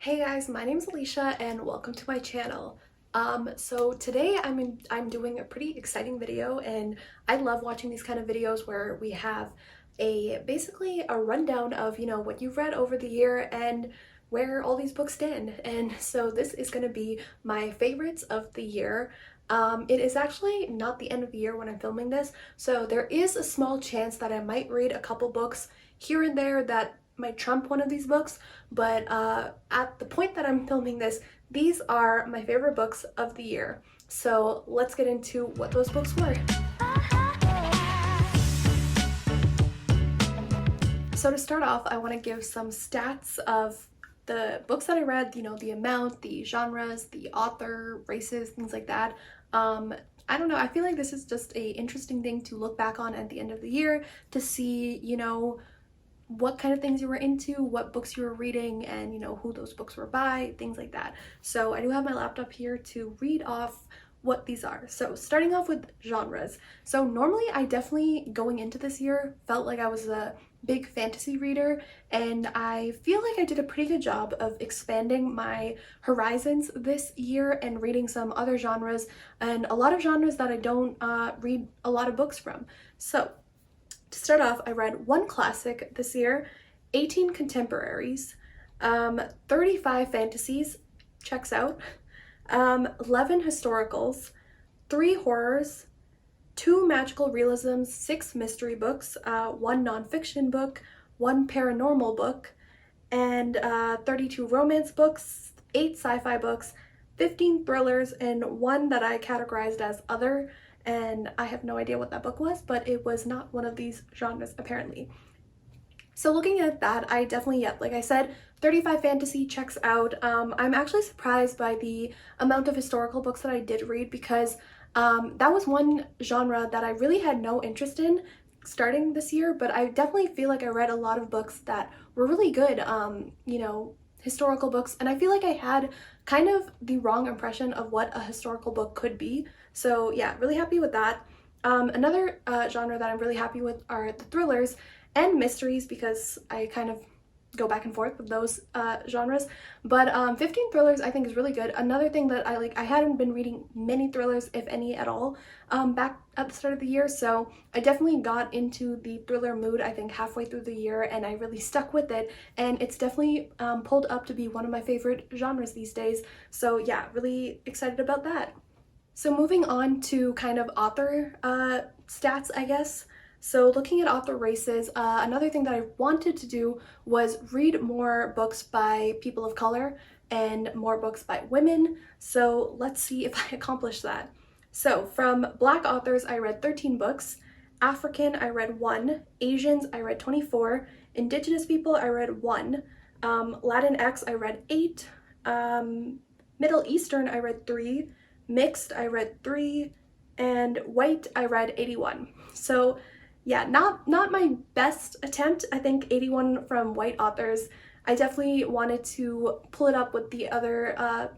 Hey guys, my name is Alicia and welcome to my channel. So today I'm doing a pretty exciting video, and I love watching these kind of videos where we have basically a rundown of, what you've read over the year and where all these books stand. And so this is going to be my favorites of the year. It is actually not the end of the year when I'm filming this, so there is a small chance that I might read a couple books here and there that might trump one of these books, but at the point that I'm filming this, these are my favorite books of the year. So let's get into what those books were. So to start off, I want to give some stats of the books that I read, the amount, the genres, the author, races, things like that. I don't know, I feel like this is just a interesting thing to look back on at the end of the year to see, what kind of things you were into, what books you were reading, and who those books were by, things like that. So I do have my laptop here to read off what these are. So starting off with genres. So normally I definitely, going into this year, felt like I was a big fantasy reader, and I feel like I did a pretty good job of expanding my horizons this year and reading some other genres, and a lot of genres that I don't read a lot of books from. So to start off, I read one classic this year, 18 contemporaries, 35 fantasies, checks out, 11 historicals, 3 horrors, 2 magical realisms, 6 mystery books, 1 nonfiction book, 1 paranormal book, and 32 romance books, 8 sci-fi books, 15 thrillers, and 1 that I categorized as other, and I have no idea what that book was, but it was not one of these genres apparently. So looking at that, I definitely, like I said, 35 fantasy checks out. I'm actually surprised by the amount of historical books that I did read, because that was one genre that I really had no interest in starting this year, but I definitely feel like I read a lot of books that were really good, historical books, and I feel like I had kind of the wrong impression of what a historical book could be. So yeah, really happy with that. Another genre that I'm really happy with are the thrillers and mysteries, because I kind of go back and forth with those genres, but 15 thrillers I think is really good. Another thing that I like, I hadn't been reading many thrillers, if any at all, back at the start of the year, so I definitely got into the thriller mood I think halfway through the year, and I really stuck with it, and it's definitely pulled up to be one of my favorite genres these days. So yeah, really excited about that. So moving on to kind of author stats, I guess. So looking at author races, another thing that I wanted to do was read more books by people of color and more books by women. So let's see if I accomplish that. So from Black authors, I read 13 books. African, I read 1. Asians, I read 24. Indigenous people, I read 1. Latinx, I read 8. Middle Eastern, I read 3. Mixed, I read 3. And white, I read 81. So yeah, not my best attempt. I think 81 from white authors. I definitely wanted to pull it up with the other,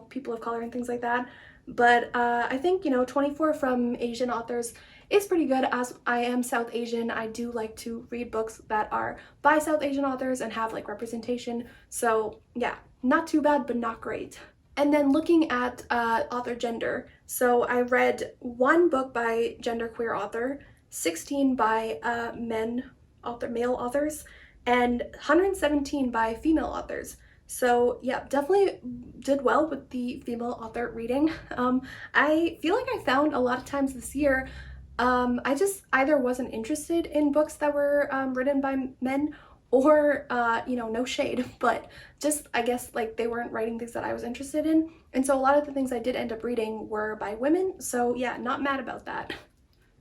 people of color and things like that. But I think, 24 from Asian authors is pretty good. As I am South Asian, I do like to read books that are by South Asian authors and have like representation. So yeah, not too bad, but not great. And then looking at author gender. So I read 1 book by genderqueer author, 16 by male authors, and 117 by female authors. So yeah, definitely did well with the female author reading. I feel like I found a lot of times this year, I just either wasn't interested in books that were written by men, or no shade, but just I guess like they weren't writing things that I was interested in. And so a lot of the things I did end up reading were by women. So yeah, not mad about that.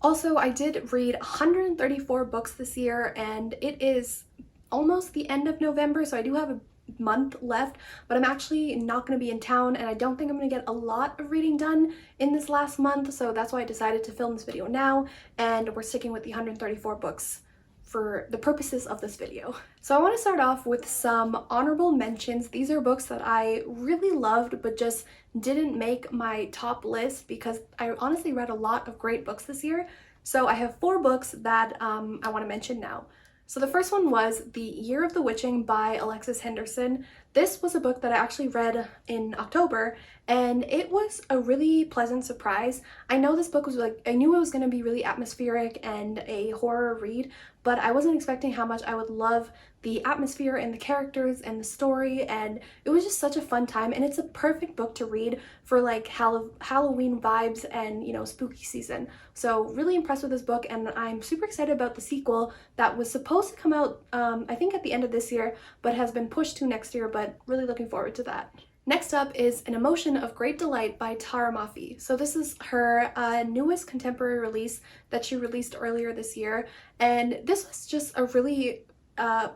Also, I did read 134 books this year, and it is almost the end of November, so I do have a month left, but I'm actually not going to be in town, and I don't think I'm going to get a lot of reading done in this last month, so that's why I decided to film this video now, and we're sticking with the 134 books for the purposes of this video. So I want to start off with some honorable mentions. These are books that I really loved but just didn't make my top list, because I honestly read a lot of great books this year. So I have 4 books that I want to mention now. So the first one was The Year of the Witching by Alexis Henderson. This was a book that I actually read in October, and it was a really pleasant surprise. I know this book was like, I knew it was going to be really atmospheric and a horror read, but I wasn't expecting how much I would love the atmosphere and the characters and the story, and it was just such a fun time. And it's a perfect book to read for like Halloween vibes and, you know, spooky season. So really impressed with this book, and I'm super excited about the sequel that was supposed to come out I think at the end of this year, but has been pushed to next year, but really looking forward to that. Next up is An Emotion of Great Delight by Tara Mafi. So this is her newest contemporary release that she released earlier this year, and this was just a really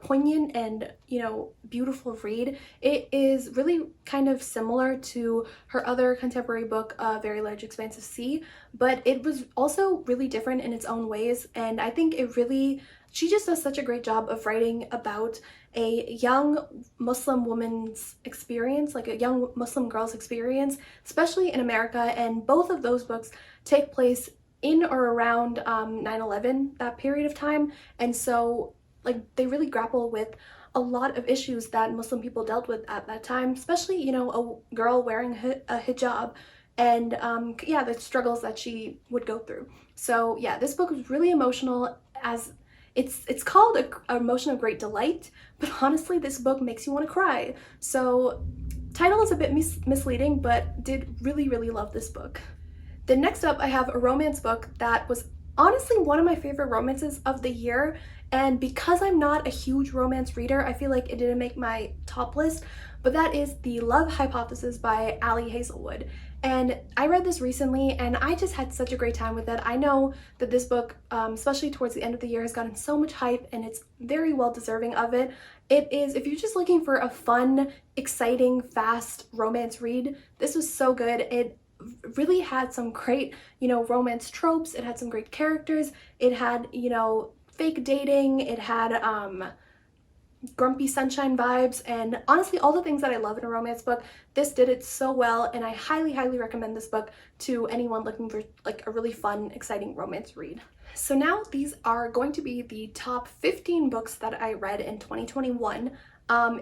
poignant and, you know, beautiful read. It is really kind of similar to her other contemporary book, Very Large Expanse of Sea, but it was also really different in its own ways, and I think it really, she just does such a great job of writing about a young Muslim woman's experience, like a young Muslim girl's experience, especially in America, and both of those books take place in or around 9/11, that period of time, and so like they really grapple with a lot of issues that Muslim people dealt with at that time, especially, you know, a girl wearing a hijab, and yeah, the struggles that she would go through. So yeah, this book was really emotional, as it's called a Emotion of Great Delight, but honestly this book makes you want to cry. So title is a bit misleading, but did really love this book. Then next up I have a romance book that was honestly one of my favorite romances of the year, and because I'm not a huge romance reader, I feel like it didn't make my top list, but that is The Love Hypothesis by Ali Hazelwood. And I read this recently, and I just had such a great time with it. I know that this book, especially towards the end of the year, has gotten so much hype, and it's very well deserving of it. It is, if you're just looking for a fun, exciting, fast romance read, this was so good. It really had some great, you know, romance tropes. It had some great characters. It had, you know, fake dating. It had grumpy sunshine vibes, and honestly all the things that I love in a romance book. This did it so well, and I highly recommend this book to anyone looking for like a really fun, exciting romance read. So now these are going to be the top 15 books that I read in 2021.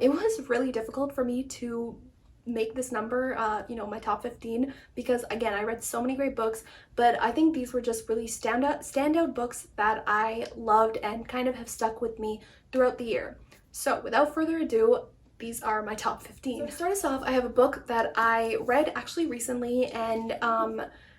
It was really difficult for me to make this number, you know, my top 15, because again, I read so many great books, but I think these were just really standout books that I loved and kind of have stuck with me throughout the year. So without further ado, these are my top 15. So to start us off, I have a book that I read actually recently, and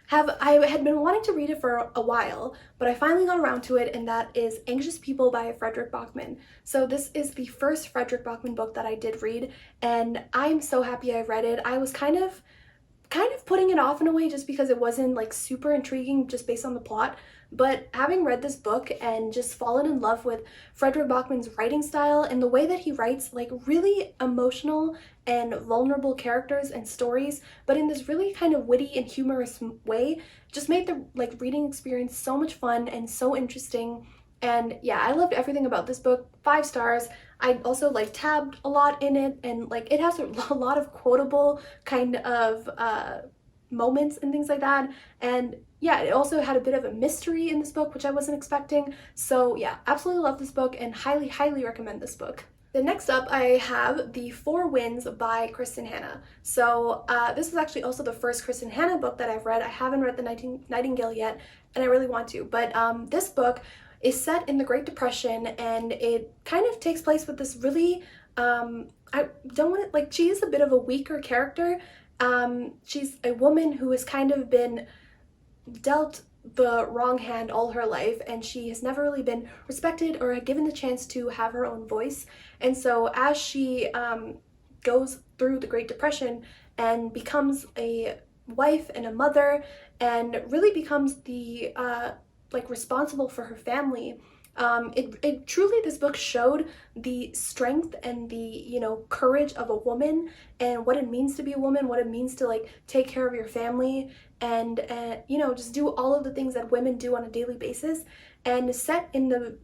I had been wanting to read it for a while, but I finally got around to it, and that is Anxious People by Fredrik Backman. So this is the first Fredrik Backman book that I did read, and I'm so happy I read it. I was kind of putting it off in a way just because it wasn't like super intriguing just based on the plot, but having read this book and just fallen in love with Fredrik Backman's writing style and the way that he writes like really emotional and vulnerable characters and stories, but in this really kind of witty and humorous way, just made the like reading experience so much fun and so interesting. And yeah, I loved everything about this book. 5 stars. I also like tabbed a lot in it, and like it has a lot of quotable kind of moments and things like that. And yeah, it also had a bit of a mystery in this book, which I wasn't expecting. So yeah, absolutely love this book and highly recommend this book. Then next up, I have The Four Winds by KRISTIN Hannah. So this is actually also the first KRISTIN Hannah book that I've read. I haven't read The Nightingale yet, and I really want to. But this book is set in the Great Depression, and it kind of takes place with this really, I don't want to, like, she is a bit of a weaker character. She's a woman who has kind of been dealt the wrong hand all her life, and she has never really been respected or given the chance to have her own voice. And so as she goes through the Great Depression and becomes a wife and a mother, and really becomes the like responsible for her family, it truly, this book showed the strength and the, you know, courage of a woman, and what it means to be a woman, what it means to like take care of your family, and you know, just do all of the things that women do on a daily basis. And set in the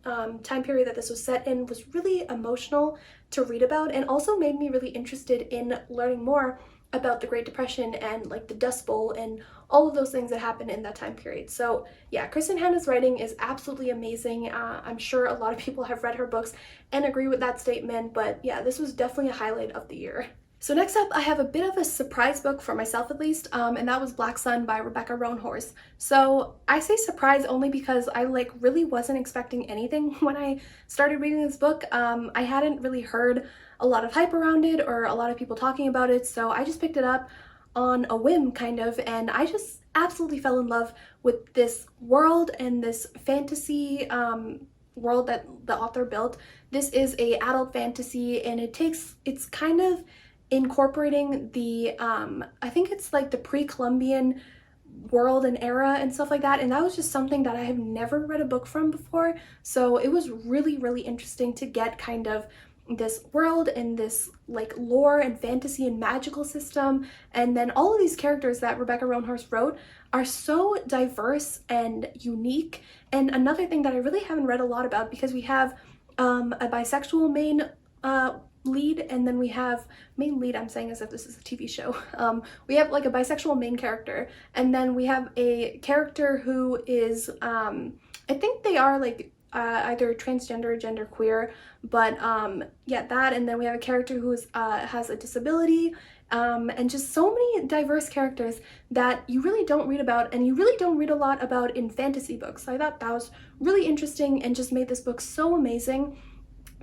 time period that this was set in was really emotional to read about, and also made me really interested in learning more about the Great Depression and like the Dust Bowl and all of those things that happened in that time period. So yeah, Kristin Hannah's writing is absolutely amazing. I'm sure a lot of people have read her books and agree with that statement, but yeah, this was definitely a highlight of the year. So next up, I have a bit of a surprise book for myself at least, and that was Black Sun by Rebecca Roanhorse. So I say surprise only because I like really wasn't expecting anything when I started reading this book. I hadn't really heard a lot of hype around it or a lot of people talking about it, so I just picked it up on a whim kind of, and I just absolutely fell in love with this world and this fantasy world that the author built. This is a adult fantasy, and it's kind of incorporating the I think it's like the pre-Columbian world and era and stuff like that, and that was just something that I have never read a book from before, so it was really interesting to get kind of this world and this like lore and fantasy and magical system. And then all of these characters that Rebecca Roanhorse wrote are so diverse and unique. And another thing that I really haven't read a lot about, because we have a bisexual main lead, and then we have main lead, I'm saying as if this is a TV show. We have like a bisexual main character, and then we have a character who is I think they are like either transgender or genderqueer, but yeah, that, and then we have a character who is has a disability, and just so many diverse characters that you really don't read about, and you really don't read a lot about in fantasy books. So I thought that was really interesting and just made this book so amazing.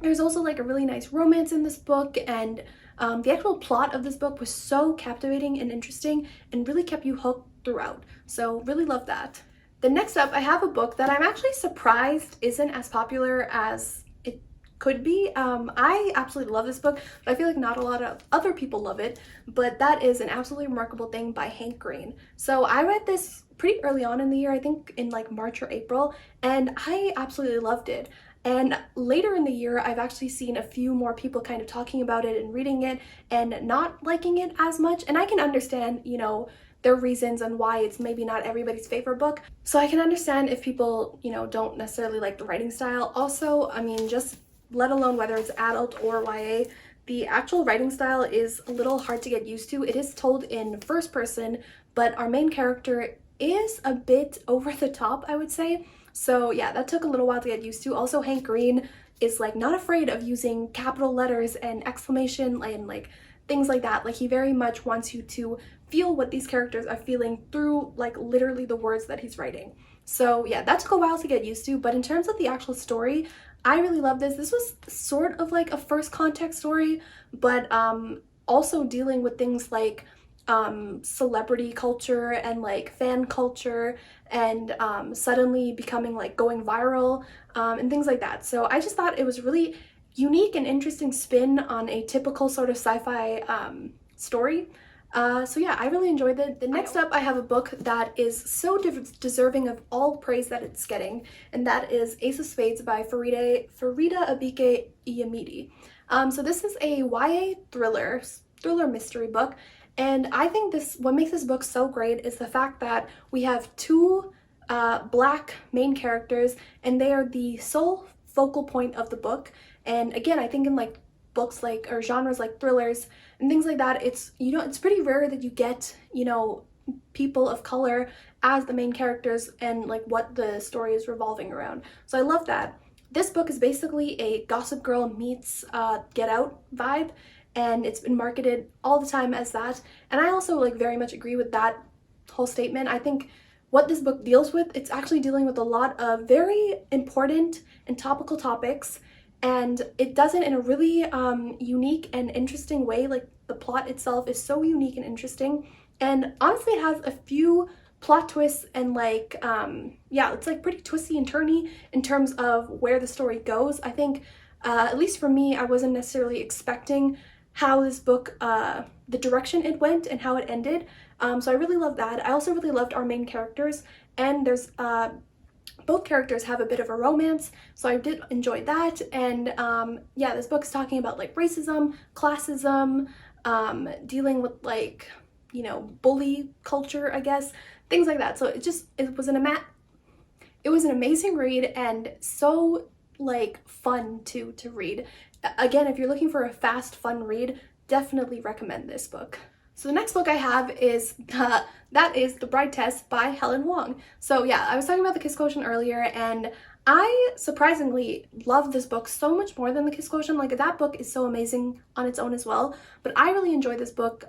There's also like a really nice romance in this book, and the actual plot of this book was so captivating and interesting and really kept you hooked throughout. So really love that. Then next up, I have a book that I'm actually surprised isn't as popular as it could be. I absolutely love this book, but I feel like not a lot of other people love it, but that is An Absolutely Remarkable Thing by Hank Green. So I read this pretty early on in the year, I think in like March or April, and I absolutely loved it. And later in the year, I've actually seen a few more people kind of talking about it and reading it and not liking it as much, and I can understand, you know, their reasons and why it's maybe not everybody's favorite book. So I can understand if people, you know, don't necessarily like the writing style. Also, I mean, just let alone whether it's adult or YA, the actual writing style is a little hard to get used to. It is told in first person, but our main character is a bit over the top, I would say. So yeah, that took a little while to get used to. Also, Hank Green is like not afraid of using capital letters and exclamation and like things like that. Like he very much wants you to feel what these characters are feeling through like literally the words that he's writing. So yeah, that took a while to get used to, but in terms of the actual story, I really love this. This was sort of like a first context story, but also dealing with things like celebrity culture and like fan culture and suddenly becoming like going viral and things like that. So I just thought it was really unique and interesting spin on a typical sort of sci-fi story. So yeah, I really enjoyed it. The next up, I have a book that is so deserving of all praise that it's getting, and that is Ace of Spades by Farida Abike Iyamidi. So this is a YA thriller mystery book, and I think what makes this book so great is the fact that we have two black main characters, and they are the sole focal point of the book. And again, I think in like books like or genres like thrillers and things like that, it's, you know, it's pretty rare that you get, you know, people of color as the main characters and like what the story is revolving around. So I love that. This book is basically a Gossip Girl meets Get Out vibe, and it's been marketed all the time as that, and I also like very much agree with that whole statement. I think what this book deals with, it's actually dealing with a lot of very important and topical topics, and it does it in a really unique and interesting way. Like the plot itself is so unique and interesting, and honestly it has a few plot twists and like yeah, it's like pretty twisty and turny in terms of where the story goes. I think at least for me, I wasn't necessarily expecting how this book the direction it went and how it ended, so I really loved that. I also really loved our main characters, and there's both characters have a bit of a romance, so I did enjoy that. And yeah, this book's talking about like racism, classism, dealing with like, you know, bully culture, I guess, things like that. So it was an amazing read, and so like fun to read. Again, if you're looking for a fast, fun read, definitely recommend this book. So the next book I have is that is The Bride Test by Helen Hoang. So yeah, I was talking about the Kiss Quotient earlier, and I surprisingly love this book so much more than the Kiss Quotient. Like, that book is so amazing on its own as well, but I really enjoy this book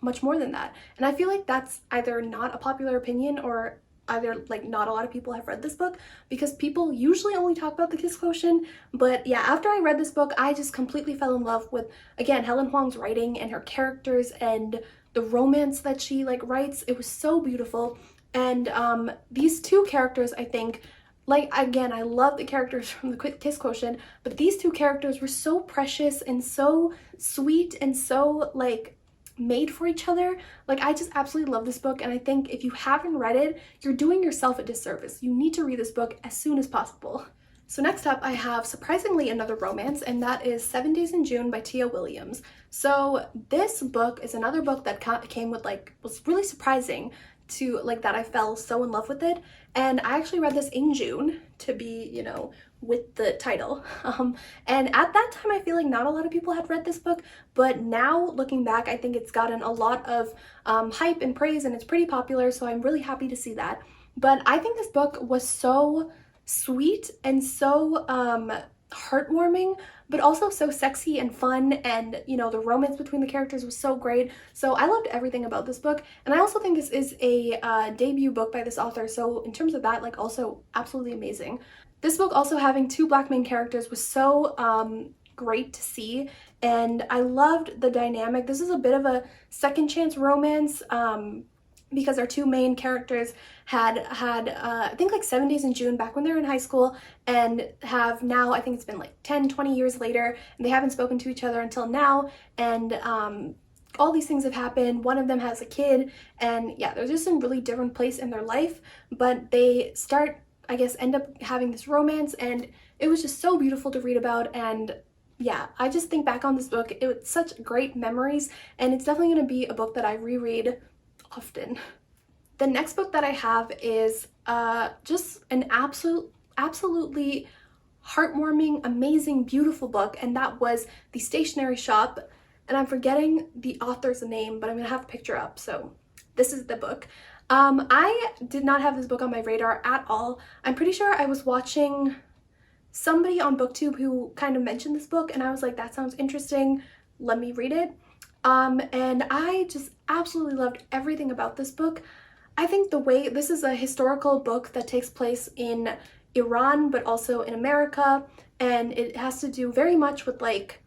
much more than that. And I feel like that's either not a popular opinion, or either like not a lot of people have read this book, because people usually only talk about the Kiss Quotient. But yeah, after I read this book, I just completely fell in love with, again, Helen Hoang's writing and her characters and the romance that she like writes. It was so beautiful. And these two characters, I think, like, again, I love the characters from the Kiss Quotient, but these two characters were so precious and so sweet and so like made for each other. Like, I just absolutely love this book, and I think if you haven't read it, you're doing yourself a disservice. You need to read this book as soon as possible. So next up, I have surprisingly another romance, and that is 7 Days in June by Tia Williams. So this book is another book that came with like, was really surprising to like, that I fell so in love with it. And I actually read this in June to be, you know, with the title. And at that time, I feel like not a lot of people had read this book, but now looking back, I think it's gotten a lot of hype and praise, and it's pretty popular, so I'm really happy to see that. But I think this book was so sweet and so heartwarming, but also so sexy and fun, and you know, the romance between the characters was so great. So I loved everything about this book, and I also think this is a debut book by this author, so in terms of that, like, also absolutely amazing. This book also having two Black main characters was so great to see, and I loved the dynamic. This is a bit of a second chance romance, because our two main characters had I think like 7 Days in June back when they were in high school, and have now, I think it's been like 10-20 years later, and they haven't spoken to each other until now, and all these things have happened. One of them has a kid, and yeah, they're just in a really different place in their life, but they start, I guess, end up having this romance, and it was just so beautiful to read about. And yeah, I just think back on this book, it was such great memories, and it's definitely going to be a book that I reread often. The next book that I have is just an absolutely heartwarming, amazing, beautiful book, and that was The Stationery Shop, and I'm forgetting the author's name, but I'm gonna have the picture up, so this is the book. I did not have this book on my radar at all. I'm pretty sure I was watching somebody on booktube who kind of mentioned this book, and I was like, that sounds interesting, let me read it. And I just absolutely loved everything about this book. I think the way, this is a historical book that takes place in Iran, but also in America, and it has to do very much with like,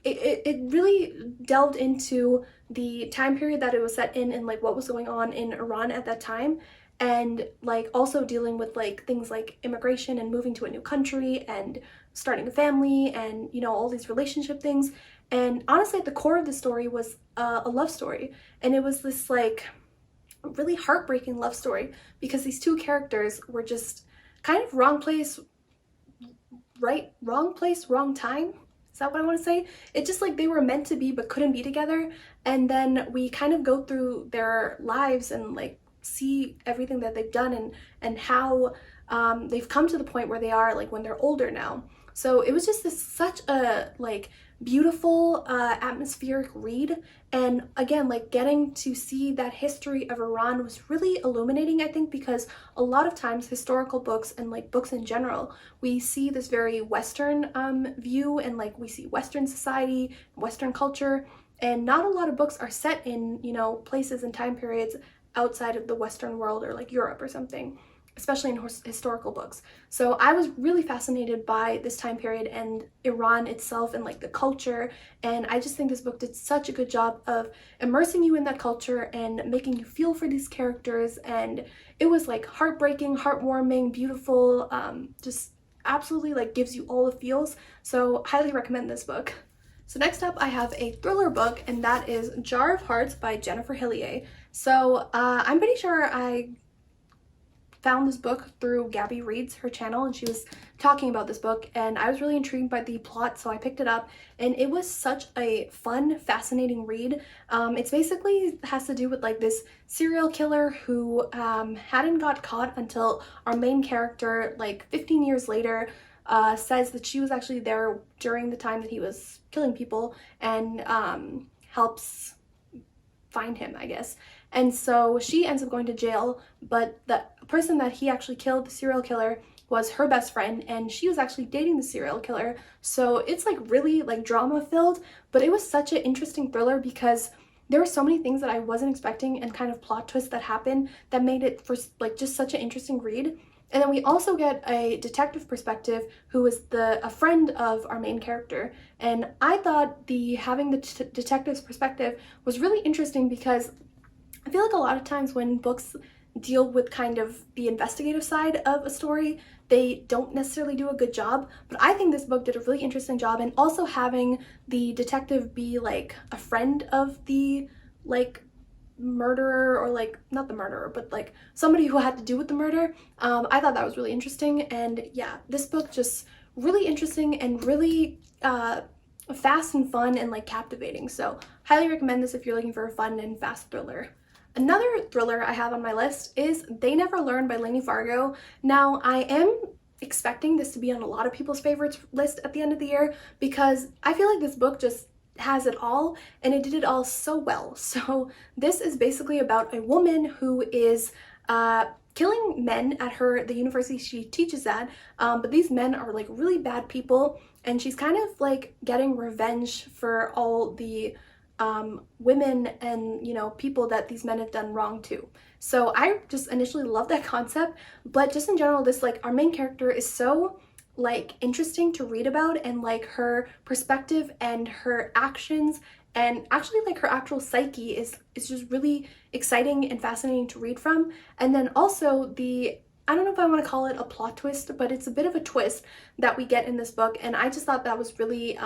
it really delved into the time period that it was set in, and like what was going on in Iran at that time, and like also dealing with like things like immigration and moving to a new country and starting a family, and you know, all these relationship things. And honestly, at the core of the story was a love story, and it was this like really heartbreaking love story, because these two characters were just kind of wrong place, wrong time. Is that what I want to say? It's just like they were meant to be but couldn't be together, and then we kind of go through their lives and like see everything that they've done, and how they've come to the point where they are like when they're older now. So it was just such a like beautiful atmospheric read, and again, like getting to see that history of Iran was really illuminating, I think, because a lot of times historical books and like books in general, we see this very Western view, and like we see Western society, Western culture, and not a lot of books are set in, you know, places and time periods outside of the Western world, or like Europe or something, especially in historical books. So I was really fascinated by this time period and Iran itself and like the culture, and I just think this book did such a good job of immersing you in that culture and making you feel for these characters, and it was like heartbreaking, heartwarming, beautiful, just absolutely like gives you all the feels. So highly recommend this book. So next up, I have a thriller book, and that is Jar of Hearts by Jennifer Hillier. So I'm pretty sure I found this book through Gabby Reads, her channel, and she was talking about this book, and I was really intrigued by the plot, so I picked it up, and it was such a fun, fascinating read. It's basically has to do with like this serial killer who hadn't got caught until our main character, like 15 years later, says that she was actually there during the time that he was killing people, and helps find him, I guess. And so she ends up going to jail, but the person that he actually killed, the serial killer, was her best friend, and she was actually dating the serial killer. So it's like really like drama filled, but it was such an interesting thriller because there were so many things that I wasn't expecting and kind of plot twists that happened that made it for like just such an interesting read. And then we also get a detective perspective who is a friend of our main character. And I thought having the detective's perspective was really interesting because I feel like a lot of times when books deal with kind of the investigative side of a story, they don't necessarily do a good job. But I think this book did a really interesting job, and also having the detective be like a friend of the like murderer, or like not the murderer but like somebody who had to do with the murder. I thought that was really interesting. And yeah, this book just really interesting and really fast and fun and like captivating. So highly recommend this if you're looking for a fun and fast thriller. Another thriller I have on my list is They Never Learn by Lainey Fargo. Now, I am expecting this to be on a lot of people's favorites list at the end of the year because I feel like this book just has it all, and it did it all so well. So this is basically about a woman who is killing men at the university she teaches at, but these men are like really bad people, and she's kind of like getting revenge for all the women and, you know, people that these men have done wrong to. So I just initially loved that concept, but just in general, this like our main character is so like interesting to read about, and like her perspective and her actions and actually like her actual psyche is just really exciting and fascinating to read from. And then also I don't know if I want to call it a plot twist, but it's a bit of a twist that we get in this book, and I just thought that was really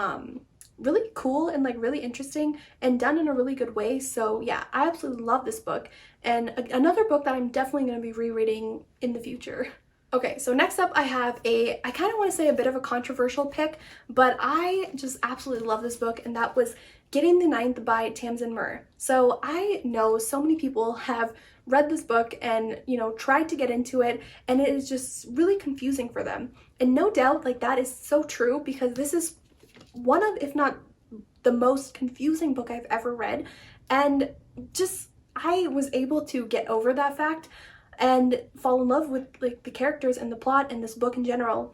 really cool and like really interesting and done in a really good way. So yeah, I absolutely love this book, and another book that I'm definitely going to be rereading in the future. Okay, so next up I have I kind of want to say a bit of a controversial pick, but I just absolutely love this book, and that was Getting the Ninth by Tamsin Muir. So I know so many people have read this book and, you know, tried to get into it, and it is just really confusing for them. And no doubt, like, that is so true, because this is one of, if not the most confusing book I've ever read, and just I was able to get over that fact and fall in love with like the characters and the plot and this book in general.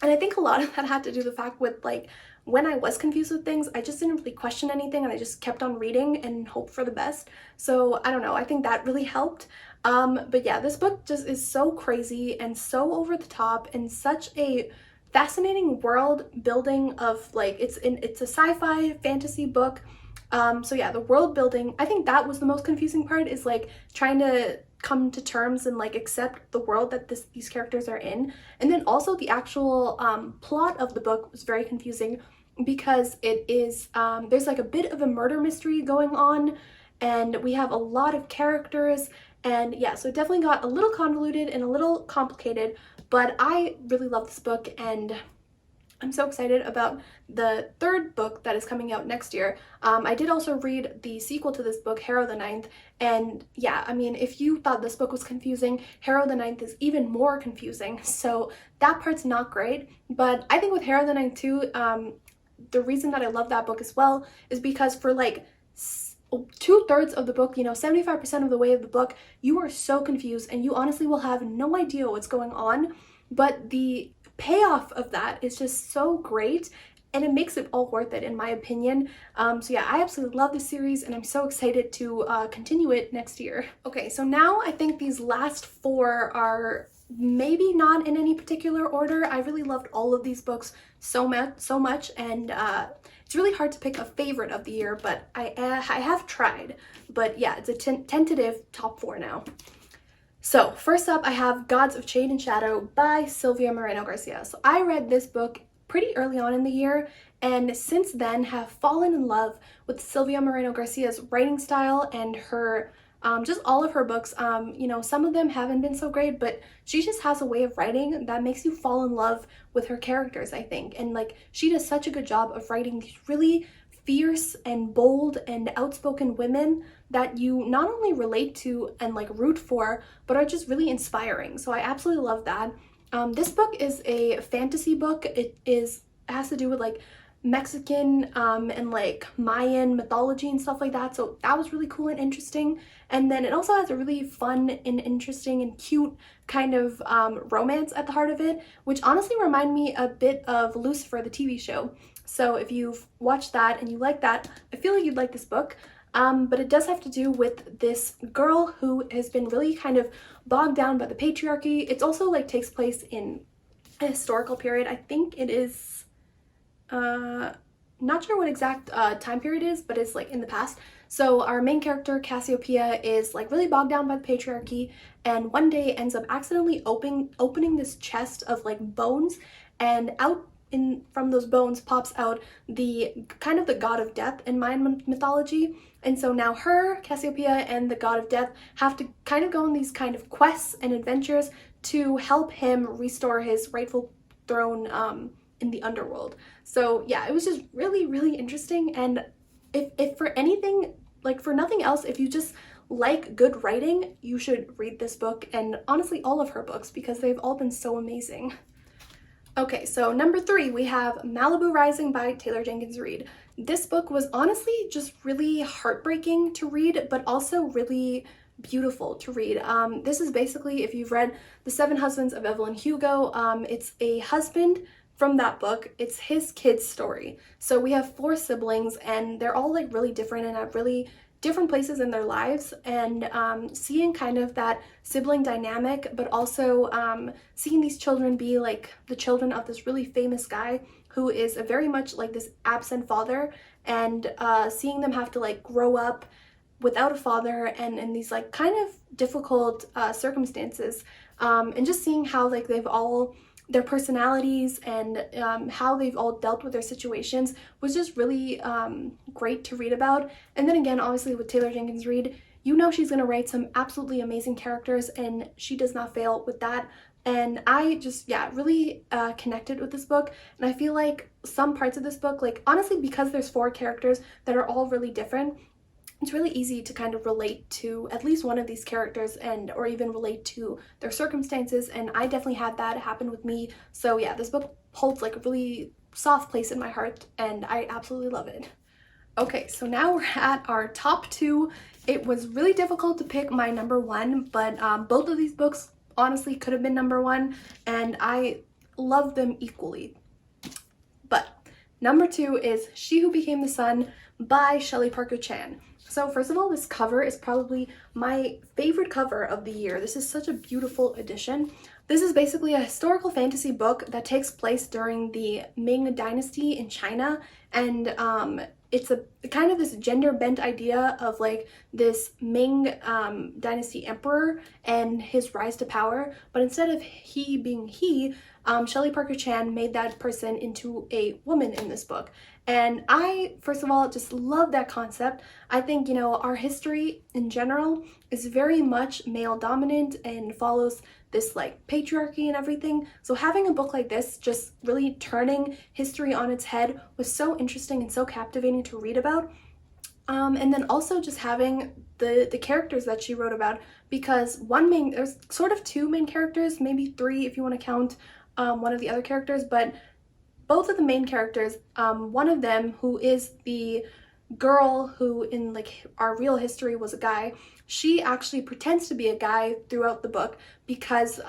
And I think a lot of that had to do with the fact with like when I was confused with things, I just didn't really question anything, and I just kept on reading and hope for the best. So I don't know, I think that really helped. But yeah, this book just is so crazy and so over the top, and such a fascinating world building of like it's a sci-fi fantasy book. So yeah, the world building, I think that was the most confusing part, is like trying to come to terms and like accept the world that these characters are in. And then also the actual plot of the book was very confusing, because it is there's like a bit of a murder mystery going on, and we have a lot of characters, and yeah, so it definitely got a little convoluted and a little complicated. But I really love this book, and I'm so excited about the third book that is coming out next year. I did also read the sequel to this book, Harrow the Ninth, and yeah, I mean, if you thought this book was confusing, Harrow the Ninth is even more confusing, so that part's not great. But I think with Harrow the Ninth too, the reason that I love that book as well is because for like 2/3 of the book, you know, 75% of the way of the book, you are so confused and you honestly will have no idea what's going on, but the payoff of that is just so great, and it makes it all worth it, in my opinion. So yeah, I absolutely love this series, and I'm so excited to continue it next year. Okay, so now I think these last four are maybe not in any particular order. I really loved all of these books so much, and it's really hard to pick a favorite of the year, but I have tried. But yeah, it's a tentative top four now. So first up, I have Gods of Shade and Shadow by Silvia Moreno Garcia. So I read this book pretty early on in the year, and since then have fallen in love with Silvia Moreno Garcia's writing style and her just all of her books. You know, some of them haven't been so great, but she just has a way of writing that makes you fall in love with her characters, I think. And like, she does such a good job of writing these really fierce and bold and outspoken women that you not only relate to and like root for, but are just really inspiring. So I absolutely love that. This book is a fantasy book. It has to do with like Mexican and like Mayan mythology and stuff like that, so that was really cool and interesting. And then it also has a really fun and interesting and cute kind of romance at the heart of it, which honestly remind me a bit of Lucifer, the TV show. So if you've watched that and you like that, I feel like you'd like this book. But it does have to do with this girl who has been really kind of bogged down by the patriarchy. It's also like takes place in a historical period. I think it is not sure what exact time period it is, but it's like in the past. So our main character Cassiopeia is like really bogged down by the patriarchy, and one day ends up accidentally opening this chest of like bones, and out in from those bones pops out the kind of the god of death in Mayan mythology. And so now her, Cassiopeia, and the god of death have to kind of go on these kind of quests and adventures to help him restore his rightful throne in the underworld. So yeah, it was just really, really interesting. And if for anything, like for nothing else, if you just like good writing, you should read this book, and honestly all of her books, because they've all been so amazing. Okay, so number 3, we have Malibu Rising by Taylor Jenkins Reid. This book was honestly just really heartbreaking to read, but also really beautiful to read. This is basically, if you've read The Seven Husbands of Evelyn Hugo, it's a husband from that book. It's his kid's story. So we have 4 siblings, and they're all like really different and at really different places in their lives, and seeing kind of that sibling dynamic, but also seeing these children be like the children of this really famous guy who is a very much like this absent father, and seeing them have to like grow up without a father and in these like kind of difficult circumstances, and just seeing how like they've all their personalities and how they've all dealt with their situations was just really great to read about. And then again, obviously with Taylor Jenkins Reid, you know she's going to write some absolutely amazing characters, and she does not fail with that. And I just, yeah, really connected with this book. And I feel like some parts of this book, like honestly, because there's 4 characters that are all really different, it's really easy to kind of relate to at least one of these characters, and or even relate to their circumstances, and I definitely had that happen with me. So yeah, this book holds like a really soft place in my heart, and I absolutely love it. Okay, so now we're at our top 2. It was really difficult to pick my number 1, but both of these books honestly could have been number 1, and I love them equally. But number 2 is She Who Became the Sun by Shelley Parker Chan. So first of all, this cover is probably my favorite cover of the year. This is such a beautiful edition. This is basically a historical fantasy book that takes place during the Ming Dynasty in China, and it's a kind of this gender bent idea of like this Ming Dynasty emperor and his rise to power, but instead of he being he, Shelley Parker Chan made that person into a woman in this book. And I, first of all, just love that concept. I think, you know, our history in general is very much male dominant and follows this like patriarchy and everything. So having a book like this just really turning history on its head was so interesting and so captivating to read about. And then also just having the characters that she wrote about, because there's sort of 2 main characters, maybe 3 if you want to count one of the other characters, but both of the main characters, one of them who is the girl who in like our real history was a guy, she actually pretends to be a guy throughout the book because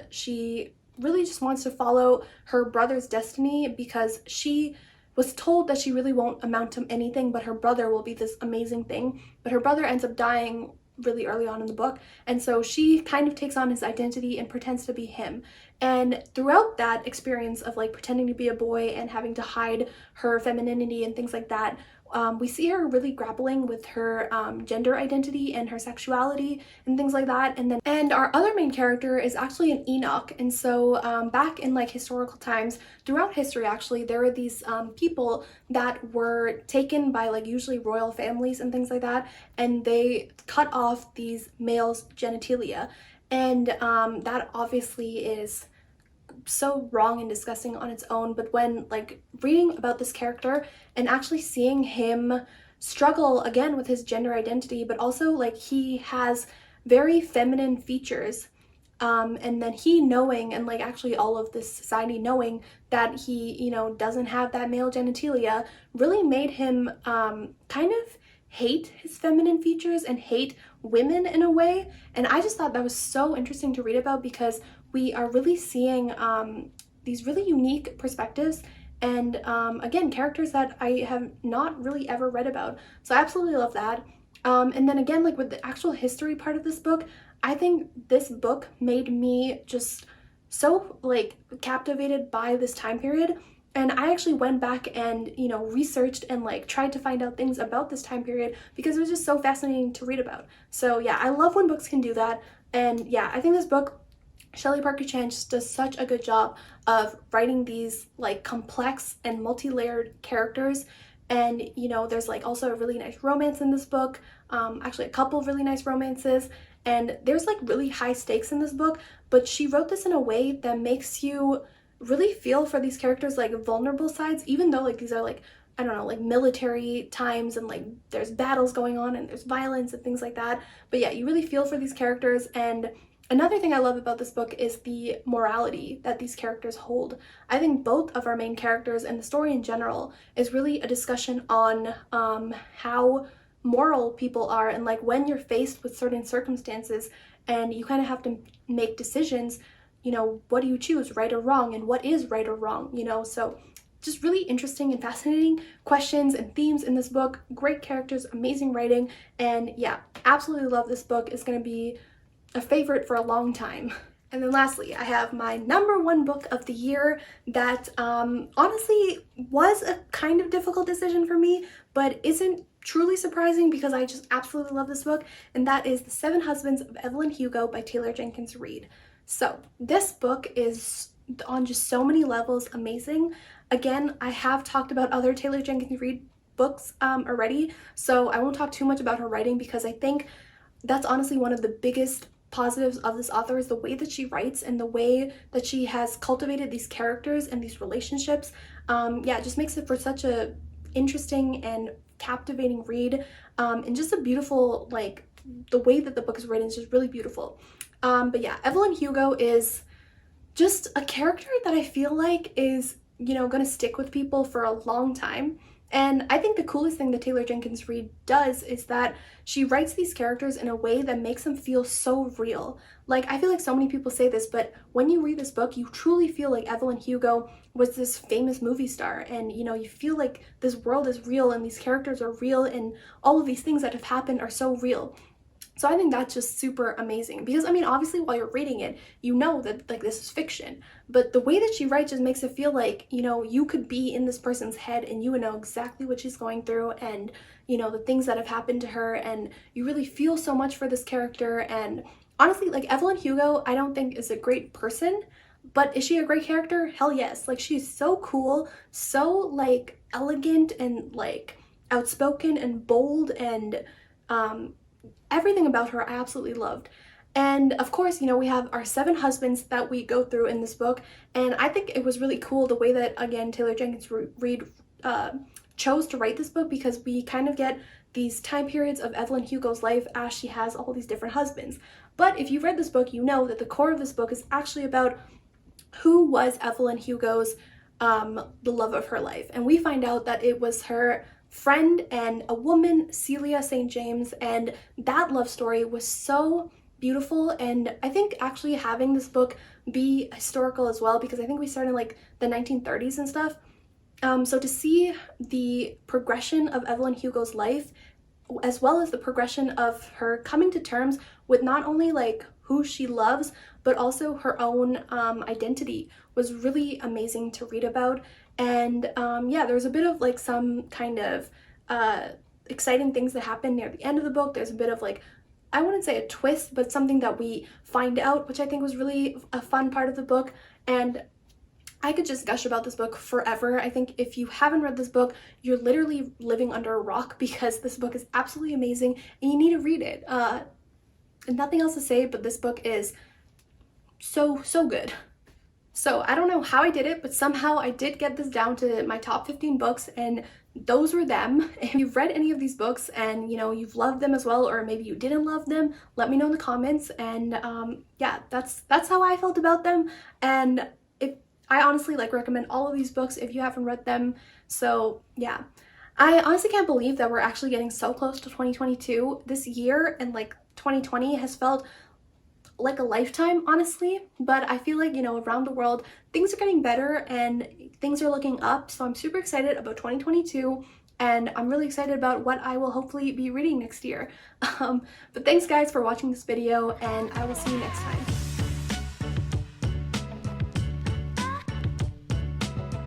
she really just wants to follow her brother's destiny, because she was told that she really won't amount to anything, but her brother will be this amazing thing. But her brother ends up dying really early on in the book, and so she kind of takes on his identity and pretends to be him. And throughout that experience of like pretending to be a boy and having to hide her femininity and things like that, we see her really grappling with her gender identity and her sexuality and things like that. And our other main character is actually an Enoch. And so back in like historical times, throughout history actually, there were these people that were taken by like usually royal families and things like that, and they cut off these males' genitalia. And that obviously is so wrong and disgusting on its own, but when like reading about this character and actually seeing him struggle again with his gender identity, but also like he has very feminine features, And then he knowing, and like actually all of this society knowing that he, you know, doesn't have that male genitalia, really made him kind of hate his feminine features and hate women in a way. And I just thought that was so interesting to read about, because we are really seeing these really unique perspectives, and again, characters that I have not really ever read about. So I absolutely love that. And then again, like with the actual history part of this book, I think this book made me just so like captivated by this time period. And I actually went back and, you know, researched and like tried to find out things about this time period, because it was just so fascinating to read about. So yeah, I love when books can do that. And yeah, I think this book, Shelley Parker Chan, just does such a good job of writing these like complex and multi-layered characters. And you know, there's like also a really nice romance in this book, actually a couple of really nice romances, and there's like really high stakes in this book, but she wrote this in a way that makes you really feel for these characters like vulnerable sides, even though like these are like, I don't know, like military times, and like there's battles going on and there's violence and things like that. But yeah, you really feel for these characters. And another thing I love about this book is the morality that these characters hold. I think both of our main characters and the story in general is really a discussion on how moral people are, and like when you're faced with certain circumstances and you kind of have to make decisions, you know, what do you choose, right or wrong, and what is right or wrong, you know? So just really interesting and fascinating questions and themes in this book. Great characters, amazing writing, and yeah, absolutely love this book. It's going to be a favorite for a long time. And then lastly, I have my #1 book of the year that honestly was a kind of difficult decision for me, but isn't truly surprising because I just absolutely love this book, and that is The 7 Husbands of Evelyn Hugo by Taylor Jenkins Reid. So this book is on just so many levels amazing. Again, I have talked about other Taylor Jenkins Reid books already, so I won't talk too much about her writing, because I think that's honestly one of the biggest positives of this author, is the way that she writes and the way that she has cultivated these characters and these relationships. Yeah, it just makes it for such a interesting and captivating read, and just a beautiful, like, the way that the book is written is just really beautiful. But yeah, Evelyn Hugo is just a character that I feel like is, you know, gonna stick with people for a long time. And I think the coolest thing that Taylor Jenkins Reid does is that she writes these characters in a way that makes them feel so real. Like, I feel like so many people say this, but when you read this book, you truly feel like Evelyn Hugo was this famous movie star, and you know, you feel like this world is real and these characters are real and all of these things that have happened are so real. So I think that's just super amazing, because I mean, obviously while you're reading it, you know that like this is fiction, but the way that she writes just makes it feel like, you know, you could be in this person's head and you would know exactly what she's going through, and you know, the things that have happened to her, and you really feel so much for this character. And honestly, like, Evelyn Hugo, I don't think is a great person, but is she a great character? Hell yes. Like, she's so cool, so like elegant and like outspoken and bold, and everything about her I absolutely loved. And of course, you know, we have our 7 husbands that we go through in this book, and I think it was really cool the way that, again, Taylor Jenkins Reid chose to write this book, because we kind of get these time periods of Evelyn Hugo's life as she has all these different husbands. But if you've read this book, you know that the core of this book is actually about who was Evelyn Hugo's the love of her life. And we find out that it was her friend and a woman, Celia St. James, and that love story was so beautiful. And I think actually having this book be historical as well, because I think we started in like the 1930s and stuff. So to see the progression of Evelyn Hugo's life, as well as the progression of her coming to terms with not only like who she loves, but also her own identity, was really amazing to read about. And yeah, there's a bit of like some kind of exciting things that happen near the end of the book. There's a bit of like, I wouldn't say a twist, but something that we find out, which I think was really a fun part of the book. And I could just gush about this book forever. I think if you haven't read this book, you're literally living under a rock, because this book is absolutely amazing and you need to read it. And nothing else to say, but this book is so good. So I don't know how I did it, but somehow I did get this down to my top 15 books, and those were them. If you've read any of these books and you know you've loved them as well, or maybe you didn't love them, let me know in the comments. And yeah, that's how I felt about them. And if I honestly like recommend all of these books if you haven't read them. So yeah, I honestly can't believe that we're actually getting so close to 2022 this year, and like 2020 has felt like a lifetime, honestly. But I feel like, you know, around the world things are getting better and things are looking up, so I'm super excited about 2022, and I'm really excited about what I will hopefully be reading next year. But thanks guys for watching this video, and I will see you next time.